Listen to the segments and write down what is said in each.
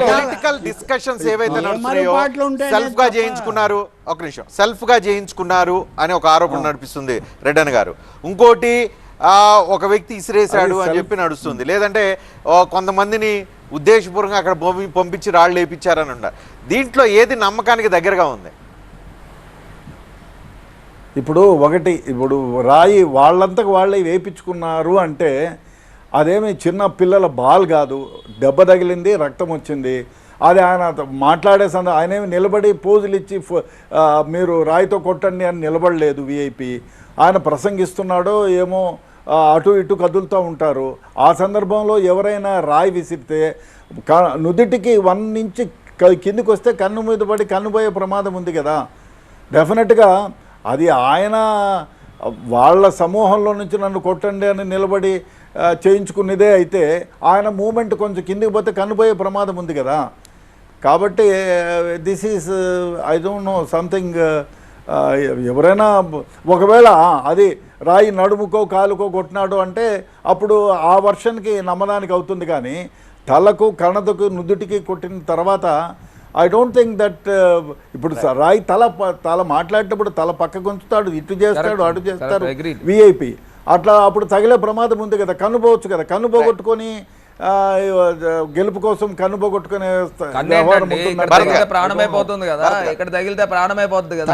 Political discussions ఏవైతే నడుస్తున్నాయో self గా చేయించుకున్నారు, ఒక నిమిషం, సెల్ఫ్ గా చేయించుకున్నారు అని ఒక ఆరోపణ నడిపిస్తుంది రెడ్డన్ గారు. ఇంకోటి ఒక వ్యక్తి ఇసిరేశాడు అని చెప్పి నడుస్తుంది, లేదంటే కొంతమందిని ఉద్దేశపూర్వకంగా అక్కడ పంపించి రాళ్ళు వేయించారని ఉన్నారు. దీంట్లో ఏది నమ్మకానికి దగ్గరగా ఉంది? ఇప్పుడు రాయి వాళ్ళంతకు వాళ్ళే వేయించుకున్నారు అంటే అదేమి చిన్న పిల్లల బాల్ కాదు, దెబ్బ తగిలింది, రక్తం వచ్చింది. అది ఆయన మాట్లాడే ఆయనేమి నిలబడి పోజులు ఇచ్చి మీరు రాయితో కొట్టండి అని నిలబడలేదు. విఐపి ఆయన ప్రసంగిస్తున్నాడో ఏమో అటు ఇటు కదులుతూ ఉంటారు. ఆ సందర్భంలో ఎవరైనా రాయి విసిరితే నుదుటికి 1 ఇంచ్ కిందికి వస్తే కన్ను మీద పడి కన్నుపోయే ప్రమాదం ఉంది కదా. డెఫినెట్గా అది ఆయన వాళ్ళ సమూహంలో నుంచి నన్ను కొట్టండి అని నిలబడి చేయించుకునేదే అయితే ఆయన మూమెంట్ కొంచెం కిందికి పోతే కన్నుపోయే ప్రమాదం ఉంది కదా. కాబట్టి this is I don't know something. ఎవరైనా ఒకవేళ అది రాయి నడుముకో కాలుకో కొట్టినాడు అంటే అప్పుడు ఆ వర్షన్కి నమ్మడానికి అవుతుంది. కానీ తలకు కణతకు నుదుటికి కొట్టిన తర్వాత ఐ డోంట్ థింక్ దట్. ఇప్పుడు రాయి తల మాట్లాడేటప్పుడు తల పక్క కొంచుతాడు, ఇటు చేస్తాడు, అటు చేస్తాడు విఐపి. అట్లా అప్పుడు తగిలే ప్రమాదం ఉంది కదా. కన్ను పోవచ్చు కదా, కన్ను పోగొట్టుకొని గెలుపు కోసం కన్ను పోగొట్టుకునే ప్రాణమైపోతుంది కదా. ఇక్కడ తగిలితే ప్రాణమైపోతుంది కదా,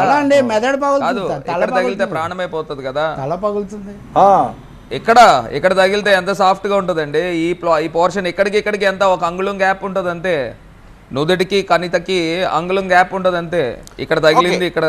తగిలితే ప్రాణమైపోతుంది కదా, తల పగులుతుంది. ఇక్కడ తగిలితే ఎంత సాఫ్ట్ గా ఉంటుందండి. ఈ పోర్షన్ ఇక్కడికి ఎంత ఒక అంగుళం గ్యాప్ ఉంటుంది అంతే. నుదుటికి కణితకి అంగుళం గ్యాప్ ఉంటుంది అంతే. ఇక్కడ తగిలింది ఇక్కడ